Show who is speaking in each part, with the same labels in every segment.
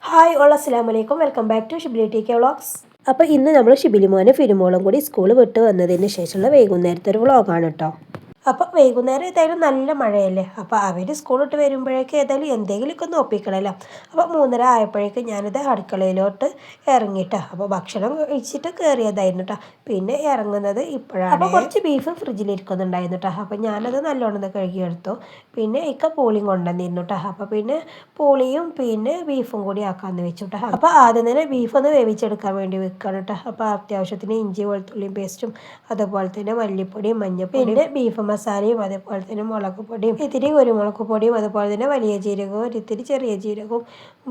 Speaker 1: Hi all അസ്സലാമു അലൈക്കും, welcome back to Shibili T K vlogs. അപ്പോൾ ഇന്ന് നമ്മൾ ഷിബിലിമോനും ഫിലിമോളും കൂടി സ്കൂൾ വിട്ട് വന്നതിന് ശേഷമുള്ള വൈകുന്നേരത്തെ ഒരു വ്ളോഗാണ് കേട്ടോ. അപ്പോൾ വൈകുന്നേരം ഏതായാലും നല്ല മഴയല്ലേ, അപ്പോൾ അവർ സ്കൂളിട്ട് വരുമ്പോഴേക്കും ഏതായാലും എന്തെങ്കിലുമൊക്കെ ഒന്ന് ഒപ്പിക്കണമല്ലോ. അപ്പോൾ 3:30 ആയപ്പോഴേക്കും ഞാനിത് അടുക്കളയിലോട്ട് ഇറങ്ങിയിട്ടാ. അപ്പോൾ ഭക്ഷണം കഴിച്ചിട്ട് കയറിയതായിരുന്നു കേട്ടോ. പിന്നെ ഇറങ്ങുന്നത് ഇപ്പോഴാണ്. അപ്പോൾ കുറച്ച് ബീഫ് ഫ്രിഡ്ജിലിരിക്കുന്നുണ്ടായിരുന്നു കേട്ടോ. അപ്പോൾ ഞാനത് നല്ലോണം കഴുകിയെടുത്തു. പിന്നെ പൂളിയും കൊണ്ടുവന്നിരുന്നു കേട്ടോ. അപ്പോൾ പിന്നെ പൂളിയും പിന്നെ ബീഫും കൂടി ആക്കാമെന്ന് വെച്ചു കേട്ടോ. അപ്പോൾ ആദ്യം തന്നെ ബീഫ് ഒന്ന് വേവിച്ചെടുക്കാൻ വേണ്ടി വെക്കുകയാണ് കേട്ടോ. അപ്പോൾ അത്യാവശ്യത്തിന് ഇഞ്ചി വെളുത്തുള്ളിയും പേസ്റ്റും അതുപോലെ തന്നെ മല്ലിപ്പൊടിയും മഞ്ഞൾപ്പൊടിയും പിന്നെ ബീഫ് മസാലയും അതുപോലെ തന്നെ മുളക് പൊടിയും ഇത്തിരി കുരുമുളക് പൊടിയും അതുപോലെ തന്നെ വലിയ ജീരകവും ഇത്തിരി ചെറിയ ജീരകവും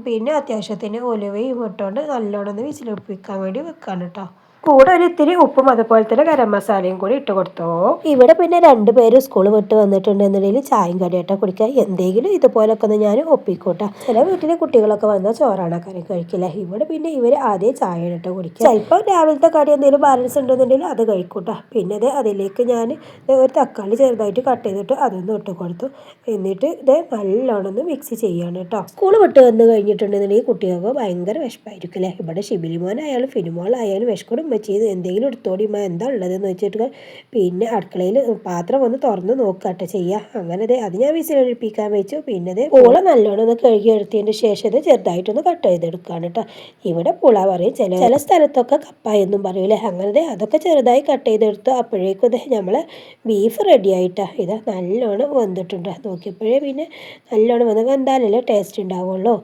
Speaker 1: പിന്നെ അത്യാവശ്യത്തിന് ഉലുവയും ഇട്ടുകൊണ്ട് നല്ലോണം ഒന്ന് വിസിലൊപ്പിക്കാൻ വേണ്ടി വെക്കാണ് കേട്ടോ. കൂടെ ഒരു ഇത്തിരി ഉപ്പും അതുപോലെ തന്നെ ഗരം മസാലയും കൂടി ഇട്ട് കൊടുത്തോ. ഇവിടെ പിന്നെ 2 പേര് സ്കൂൾ വിട്ട് വന്നിട്ടുണ്ടെന്നുണ്ടെങ്കിൽ ചായയും കടിയായിട്ടാ കുടിക്കുക. എന്തെങ്കിലും ഇതുപോലൊക്കെ ഒന്ന് ഞാൻ ഒപ്പിക്കൂട്ടാ. ചില വീട്ടിലെ കുട്ടികളൊക്കെ വന്നാൽ ചോറാണ് കറി കഴിക്കില്ല. ഇവിടെ പിന്നെ ഇവർ ആദ്യം ചായ ഇട്ട് കുടിക്കുക. ചിലപ്പോൾ രാവിലത്തെ കടി എന്തെങ്കിലും ബാലൻസ് ഉണ്ടെന്നുണ്ടെങ്കിൽ അത് കഴിക്കൂട്ടാ. പിന്നെ അതിലേക്ക് ഞാൻ ഒരു തക്കാളി ചെറുതായിട്ട് കട്ട് ചെയ്തിട്ട് അതൊന്നും ഇട്ട് കൊടുത്തു. എന്നിട്ട് നല്ലോണം ഒന്ന് മിക്സ് ചെയ്യാണ് കേട്ടോ. സ്കൂൾ വിട്ട് വന്ന് കഴിഞ്ഞിട്ടുണ്ടെന്നുണ്ടെങ്കിൽ കുട്ടികൾക്ക് ഭയങ്കര വിശപ്പായിരിക്കും അല്ലേ. ഇവിടെ ഷിബിലിമോനായാലും ഫിലിമോളായാലും വിശക്കോടും ചെയ്ത് എന്തെങ്കിലും എടുത്തോടി എന്താ ഉള്ളതെന്ന് വെച്ചിട്ട് പിന്നെ അടുക്കളയിൽ പാത്രം ഒന്ന് തുറന്ന് നോക്കട്ടെ ചെയ്യുക. അങ്ങനെ അത് ഞാൻ വിസിലൊഴിപ്പിക്കാൻ വെച്ചു. പിന്നെ പൂള നല്ലോണം ഒന്ന് കഴുകി എടുത്തതിന് ശേഷം ചെറുതായിട്ടൊന്ന് കട്ട് ചെയ്തെടുക്കുകയാണ് കേട്ടോ. ഇവിടെ പുള പറയും, ചില സ്ഥലത്തൊക്കെ കപ്പ എന്നും പറയൂലേ. അങ്ങനെ അതൊക്കെ ചെറുതായി കട്ട് ചെയ്തെടുത്തു. അപ്പോഴേക്കും നമ്മൾ ബീഫ് റെഡി ആയിട്ടാ. ഇത് നല്ലോണം വന്നിട്ടുണ്ട്. നോക്കിയപ്പോഴേ പിന്നെ നല്ലോണം വന്ന് വെന്താലല്ലേ ടേസ്റ്റ് ഉണ്ടാവുള്ളൂ.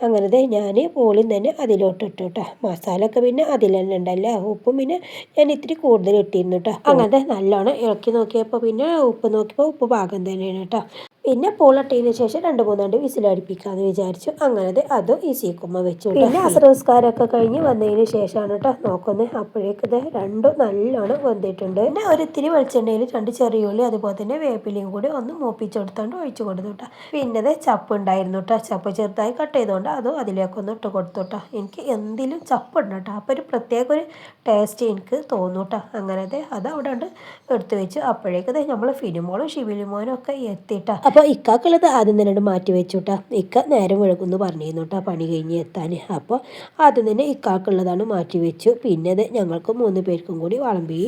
Speaker 1: അങ്ങനെ ഞാൻ പൂളിയും തന്നെ അതിലോട്ട് ഇട്ടു കേട്ടോ. മസാല ഒക്കെ പിന്നെ അതിൽ തന്നെ ഉണ്ടല്ലേ. ഉപ്പും പിന്നെ ഞാൻ ഇത്തിരി കൂടുതൽ ഇട്ടിരുന്നു കേട്ടോ. അങ്ങനത്തെ നല്ലോണം ഇളക്കി നോക്കിയപ്പോൾ പിന്നെ ഉപ്പ് നോക്കിയപ്പോൾ ഉപ്പ് പാകം തന്നെയാണ് കേട്ടോ. പിന്നെ പൂളിട്ടതിന് ശേഷം 2-3 വിസിലടിപ്പിക്കാമെന്ന് വിചാരിച്ചു. അങ്ങനെ അതും ഈ സീക്കുമ്മ വെച്ചു. പിന്നെ അസ്രസ്കാരമൊക്കെ കഴിഞ്ഞ് വന്നതിന് ശേഷമാണ് കേട്ടോ നോക്കുന്നത്. അപ്പോഴേക്കത് രണ്ടും നല്ലോണം വന്നിട്ടുണ്ട്. പിന്നെ ഒരിത്തിരി വെളിച്ചെണ്ണയിൽ 2 ചെറിയുള്ളി അതുപോലെ തന്നെ വേപ്പിലയും കൂടി ഒന്ന് മൂപ്പിച്ചെടുത്തോണ്ട് ഒഴിച്ചു കൊടുത്തു കേട്ടോ. പിന്നെ ചപ്പ് ഉണ്ടായിരുന്നു കേട്ടോ. ചപ്പ് ചെറുതായി കട്ട് ചെയ്തുകൊണ്ട് അതും അതിലേക്കൊന്ന് ഇട്ട് കൊടുത്തു കേട്ടോ. എനിക്ക് എന്തിലും ചപ്പുണ്ട് കേട്ടോ. അപ്പോൾ ഒരു പ്രത്യേക ഒരു ടേസ്റ്റ് എനിക്ക് തോന്നും കേട്ടോ. അങ്ങനത്തെ അത് അവിടെ ഉണ്ട് എടുത്തു വെച്ചു. അപ്പോഴേക്കത് നമ്മൾ ഫിലിമോളും ഷിബിലിമോനും ഒക്കെ എത്തിയിട്ടാ. അപ്പോൾ ഇക്കാക്കുള്ളത് ആദ്യം തന്നെ മാറ്റി വെച്ചു കേട്ടോ. ഇക്ക നേരം വഴുകുന്നു പറഞ്ഞിരുന്നു കേട്ടോ പണി കഴിഞ്ഞ് എത്താൻ. അപ്പോൾ ആദ്യം തന്നെ ഇക്കാക്കുള്ളതാണ് മാറ്റി വെച്ചു. പിന്നെ ഞങ്ങൾക്ക് 3 പേർക്കും കൂടി വിളമ്പി.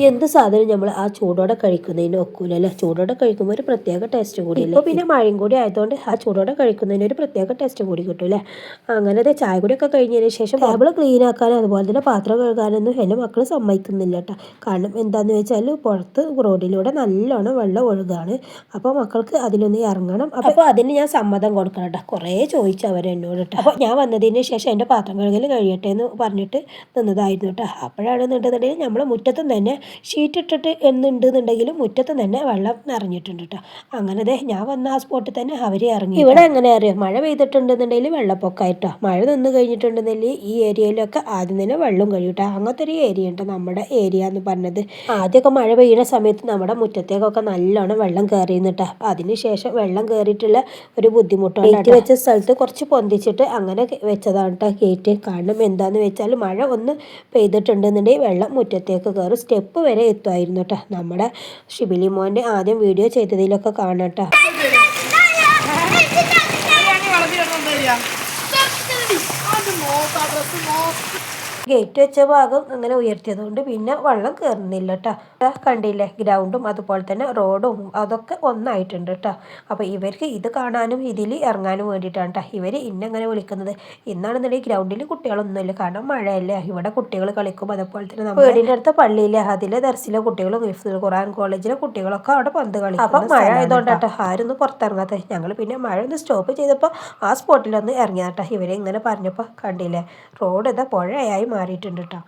Speaker 1: എന്ത് സാധനം നമ്മൾ ആ ചൂടോടെ കഴിക്കുന്നതിന് ഒക്കൂലല്ലോ. ചൂടോടെ കഴിക്കുമ്പോൾ ഒരു പ്രത്യേക ടേസ്റ്റ് കൂടിയല്ലേ. ഇപ്പോൾ പിന്നെ മഴയും കൂടി ആയതുകൊണ്ട് ആ ചൂടോടെ കഴിക്കുന്നതിന് ഒരു പ്രത്യേക ടേസ്റ്റ് കൂടി കിട്ടൂലേ. അങ്ങനെ ചായ കൂടിയൊക്കെ കഴിഞ്ഞതിന് ശേഷം ടേബിൾ ക്ലീൻ ആക്കാനും അതുപോലെ തന്നെ പാത്രം കഴുകാനൊന്നും എൻ്റെ മക്കൾ സമ്മതിക്കുന്നില്ല കേട്ടോ. കാരണം എന്താണെന്ന് വെച്ചാൽ പുറത്ത് റോഡിലൂടെ നല്ലോണം വെള്ളം ഒഴുകാണ്. അപ്പോൾ മക്കൾക്ക് അതിലൊന്ന് ഇറങ്ങണം. അപ്പോൾ അതിന് ഞാൻ സമ്മതം കൊടുക്കണം കേട്ടോ. കുറേ ചോദിച്ചു അവരെന്നോട് കേട്ടോ. അപ്പോൾ ഞാൻ വന്നതിന് ശേഷം എൻ്റെ പാത്രം കഴുകൽ കഴിയട്ടെ എന്ന് പറഞ്ഞിട്ട് നിന്നതായിരുന്നു കേട്ടോ. അപ്പോഴാണെന്നുണ്ടെന്നുണ്ടെങ്കിൽ നമ്മൾ മുറ്റത്തും തന്നെ ഷീറ്റ് ഇട്ടിട്ട് എന്നുണ്ടെന്നുണ്ടെങ്കിലും മുറ്റത്തും തന്നെ വെള്ളം നിറഞ്ഞിട്ടുണ്ട് കേട്ടോ. അങ്ങനെ ഞാൻ വന്ന ആ സ്പോട്ടിൽ തന്നെ അവർ ഇറങ്ങി. ഇവിടെ എങ്ങനെ അറിയാം, മഴ പെയ്തിട്ടുണ്ടെന്നുണ്ടെങ്കിൽ വെള്ളപ്പൊക്കമായിട്ടോ. മഴ നിന്ന് കഴിഞ്ഞിട്ടുണ്ടെന്നുണ്ടെങ്കിൽ ഈ ഏരിയയിലൊക്കെ ആദ്യം തന്നെ വെള്ളം കഴിയൂട്ടോ. അങ്ങനത്തെ ഒരു ഏരിയ ഉണ്ട് നമ്മുടെ ഏരിയ എന്ന് പറഞ്ഞത്. ആദ്യമൊക്കെ മഴ പെയ്യുന്ന സമയത്ത് നമ്മുടെ മുറ്റത്തേക്കൊക്കെ നല്ലോണം വെള്ളം കയറിയിരുന്നിട്ടാ. അതിനുശേഷം വെള്ളം കയറിയിട്ടുള്ള ഒരു ബുദ്ധിമുട്ടാണ്. ഗേറ്റ് വെച്ച സ്ഥലത്ത് കുറച്ച് പൊന്തിച്ചിട്ട് അങ്ങനെ വെച്ചതാണ് കേട്ടോ ഗേറ്റ്. കാരണം എന്താണെന്ന് വെച്ചാൽ മഴ ഒന്ന് പെയ്തിട്ടുണ്ടെന്നുണ്ടെങ്കിൽ വെള്ളം മുറ്റത്തേക്ക് കയറും. സ്റ്റെപ്പ് വരെ എത്തുമായിരുന്നു കേട്ടോ. നമ്മുടെ ഷിബിലിമോൻ്റെ ആദ്യം വീഡിയോ ചെയ്തതിലൊക്കെ കാണാം കേട്ടോ. ഗേറ്റ് വെച്ച ഭാഗം അങ്ങനെ ഉയർത്തിയതുകൊണ്ട് പിന്നെ വെള്ളം കയറുന്നില്ല കേട്ടോ. കണ്ടില്ലേ, ഗ്രൗണ്ടും അതുപോലെ തന്നെ റോഡും അതൊക്കെ ഒന്നായിട്ടുണ്ട് കേട്ടോ. അപ്പോൾ ഇവർക്ക് ഇത് കാണാനും ഇതിൽ ഇറങ്ങാനും വേണ്ടിയിട്ടാണ് കേട്ടോ ഇവർ ഇന്നങ്ങനെ വിളിക്കുന്നത്. ഇന്നാണെന്നുണ്ടെങ്കിൽ ഗ്രൗണ്ടിൽ കുട്ടികളൊന്നുമില്ല, കാരണം മഴയല്ലേ. ഇവിടെ കുട്ടികൾ കളിക്കും. അതുപോലെ തന്നെ നമ്മുടെ വീടിൻ്റെ അടുത്ത പള്ളിയിലെ അതിലെ ദർസിലെ കുട്ടികളും ഹിഫ്ദുൽ ഖുർആൻ കോളേജിലെ കുട്ടികളൊക്കെ അവിടെ പന്ത് കളിക്കും. അപ്പം മഴ ആയതുകൊണ്ടാട്ടോ ആരൊന്നും പുറത്തിറങ്ങാത്തത്. ഞങ്ങൾ പിന്നെ മഴ ഒന്ന് സ്റ്റോപ്പ് ചെയ്തപ്പോൾ ആ സ്പോട്ടിലൊന്ന് ഇറങ്ങിയാട്ടോ. ഇവരെ ഇങ്ങനെ പറഞ്ഞപ്പോൾ കണ്ടില്ലേ, റോഡ് പുഴയായി മാറിയിട്ടുണ്ട് കേട്ടോ.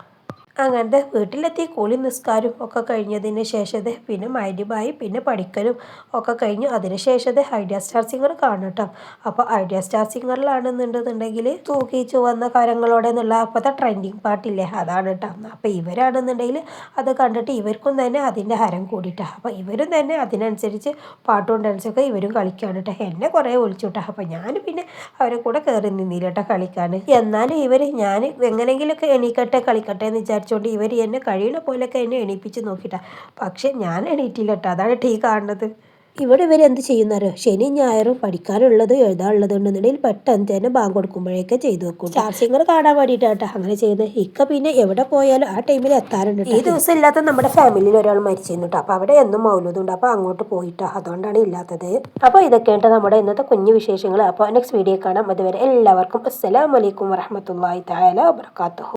Speaker 1: അങ്ങനത്തെ വീട്ടിലെത്തി കൂളി നിസ്കാരം ഒക്കെ കഴിഞ്ഞതിന് ശേഷം പിന്നെ മഗ്‌രിബായി പിന്നെ പഠിക്കലും ഒക്കെ കഴിഞ്ഞു. അതിന് ശേഷം ഐഡിയ സ്റ്റാർ സിംഗർ കാണും കേട്ടോ. അപ്പോൾ ഐഡിയ സ്റ്റാർ സിംഗറിലാണെന്നുണ്ടെന്നുണ്ടെങ്കിൽ തൂക്കി ചുവന്ന കരങ്ങളോടെ എന്നുള്ള അപ്പോഴത്തെ ട്രെൻഡിങ് പാട്ടില്ലേ, അതാണ് കേട്ടോ. അപ്പോൾ ഇവരാണെന്നുണ്ടെങ്കിൽ അത് കണ്ടിട്ട് ഇവർക്കും തന്നെ അതിൻ്റെ ഹരം കൂടിയിട്ടാണ്. അപ്പോൾ ഇവരും തന്നെ അതിനനുസരിച്ച് പാട്ടും ഡാൻസൊക്കെ ഇവരും കളിക്കുകയാണ് കേട്ടോ. എന്നെ കുറേ വിളിച്ചു കേട്ടോ. അപ്പോൾ ഞാൻ പിന്നെ അവരെ കൂടെ കയറി നിന്നില്ല കേട്ടോ കളിക്കാൻ. എന്നാലും ഇവർ ഞാൻ എങ്ങനെയെങ്കിലുമൊക്കെ എണീക്കട്ടെ കളിക്കട്ടെ എന്ന് വിചാരിച്ചുകൊണ്ട് ഇവർ എന്നെ കഴിയുന്ന പോലെയൊക്കെ എന്നെ എണീപ്പിച്ച് നോക്കിയിട്ടാണ്. പക്ഷെ ഞാൻ എണീറ്റില്ല കേട്ടോ. അതാണ് ടീ കാണുന്നത്. ഇവിടെ ഇവർ എന്ത് ചെയ്യുന്നറിയോ, ശനി ഞായറും പഠിക്കാനുള്ളത് എഴുതാനുള്ളത് ഉണ്ടെന്നുണ്ടെങ്കിൽ പെട്ടെന്ന് തന്നെ ബാങ്ക് കൊടുക്കുമ്പോഴേക്കെ ചെയ്തു വെക്കും. സ്റ്റാർ സിംഗർ കാണാൻ വേണ്ടിയിട്ടാട്ടോ അങ്ങനെ ചെയ്യുന്നത്. ഇക്ക പിന്നെ എവിടെ പോയാലും ആ ടൈമിൽ എത്താറുണ്ട്. ഈ ദിവസം ഇല്ലാത്ത നമ്മുടെ ഫാമിലിയിൽ ഒരാൾ മരിച്ചിരുന്നു കേട്ടോ. അപ്പോൾ അവിടെ എന്നും മൗലൂദുണ്ട്. അപ്പോൾ അങ്ങോട്ട് പോയിട്ടോ, അതുകൊണ്ടാണ് ഇല്ലാത്തത്. അപ്പോൾ ഇതൊക്കെയാണ് നമ്മുടെ ഇന്നത്തെ കുഞ്ഞു വിശേഷങ്ങൾ. അപ്പോൾ നെക്സ്റ്റ് വീഡിയോ കാണാം. അതുവരെ എല്ലാവർക്കും അസ്സലാമു അലൈക്കും വറഹ്മത്തുള്ളാഹി തആല വബറകാതുഹു.